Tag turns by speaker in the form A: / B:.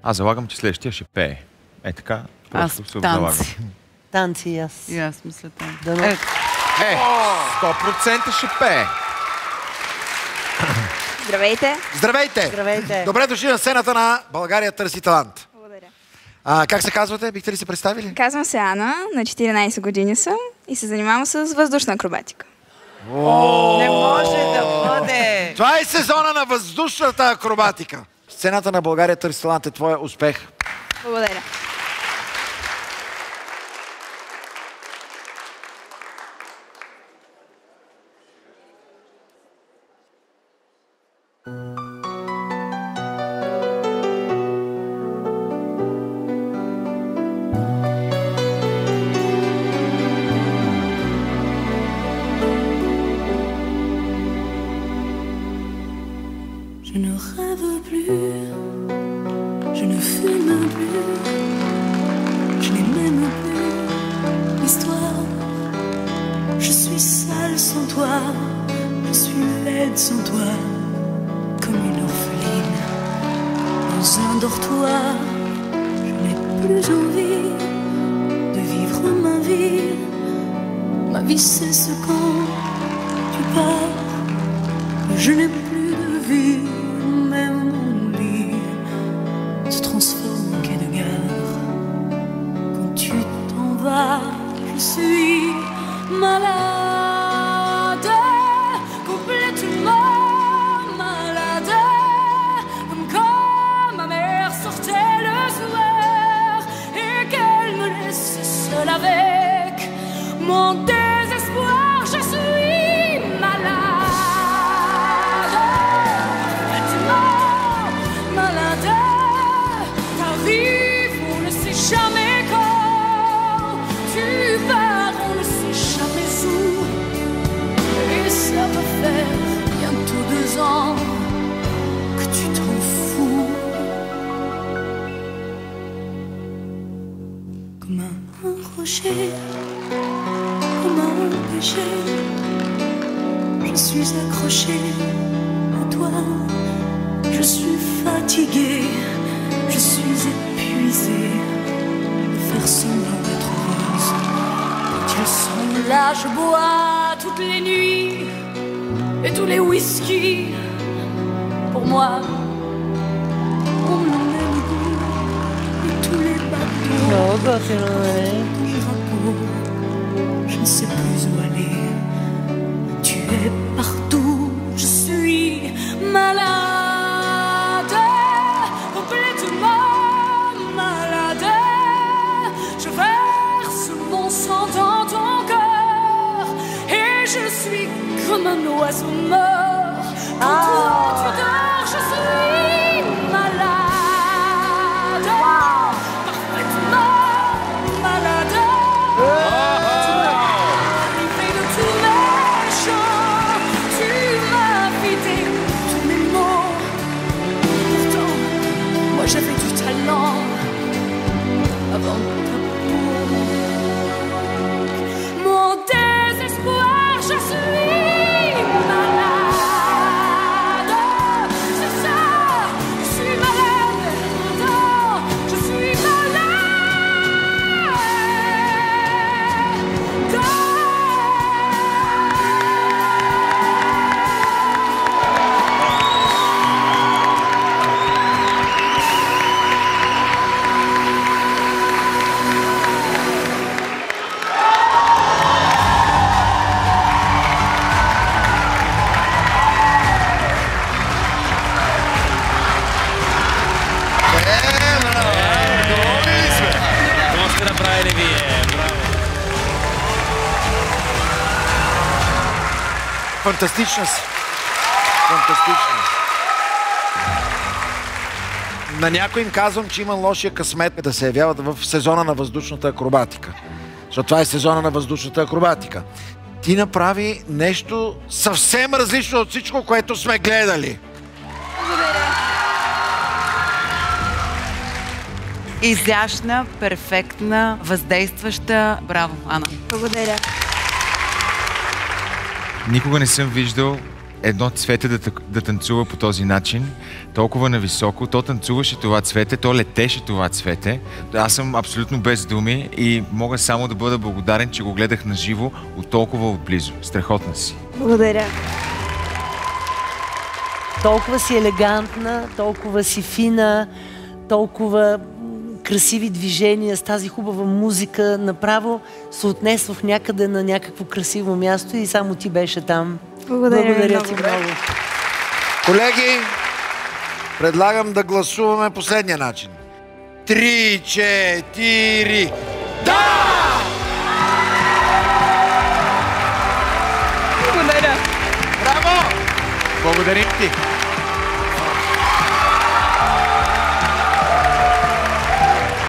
A: Аз залагам, че следващия ще пее. Е така,
B: Аз
A: просто се обзалагам.
B: танци.
C: Танци и аз.
B: И аз мисля танци.
C: Дано.
A: 100% ще пее.
D: Здравейте!
E: Здравейте!
C: Здравейте!
E: Добре дошли на сцената на България търси талант.
D: Благодаря.
E: Как се казвате? Бихте ли се представили?
D: Казвам се Ана, на 14 години съм и се занимавам с въздушна акробатика.
B: Не може да бъде!
E: Това е сезона на въздушната акробатика. Сцената на България търси талант е твоя успех.
D: Благодаря.
F: Je ne rêve plus, je ne fume plus, je n'ai même plus l'histoire. Je suis seule sans toi, je suis laide sans toi, comme une orpheline dans un dortoir. Je n'ai plus envie de vivre ma vie. Ma vie cesse quand tu pars. Je n'ai plus de vie. Même mon lit se transforme en quai de gare. Quand tu t'en vas, je suis malade, complètement malade, comme quand ma mère sortait le soir et qu'elle me laissait seule avec mon désespoir. Je suis malade. Jamais quand tu pars, on ne sait jamais où. Et ça va faire bientôt 2 ans que tu t'en fous. Comme un rocher, comme un péché, je suis accrochée à toi. Je suis fatiguée, je suis épuisée. Faire semblant d'être heureuse. Quand ils sont là, je bois toutes les nuits et tous les whisky. Pour moi, on le même goût et tous les bateaux. Ton drapeau, je ne sais plus où aller. Tu es partout, je suis malade, complètement malade. Je verse mon sang dans ton cœur et je suis comme un oiseau mort. Quand toi tu dors, je suis malade, parfaitement malade. Tu m'as privé de tous mes chants, tu m'as vidé tous mes mots. Pourtant, moi j'avais du talent avant. Mon désespoir, je suis malade. C'est ça, je suis malade. Non, je suis
E: Фантастична си. Фантастична. На някой им казвам, че има лошия късмет да се явяват в сезона на въздушната акробатика. Защото това е сезона на въздушната акробатика. Ти направи нещо съвсем различно от всичко, което сме гледали.
D: Благодаря.
B: Изящна, перфектна, въздействаща. Браво, Ана.
D: Благодаря.
A: Никога не съм виждал едно цвете да танцува по този начин, толкова нависоко. То танцуваше това цвете, то летеше това цвете. Аз съм абсолютно без думи и мога само да бъда благодарен, че го гледах на живо от толкова отблизо. Страхотна си.
D: Благодаря.
C: Толкова си елегантна, толкова си фина, толкова красиви движения с тази хубава музика. Направо се отнесох някъде на някакво красиво място и само ти беше там. Благодаря ти много.
E: Колеги, предлагам да гласуваме последния начин. 3, 4... Да!
D: Благодаря.
E: Браво!
A: Благодарим ти!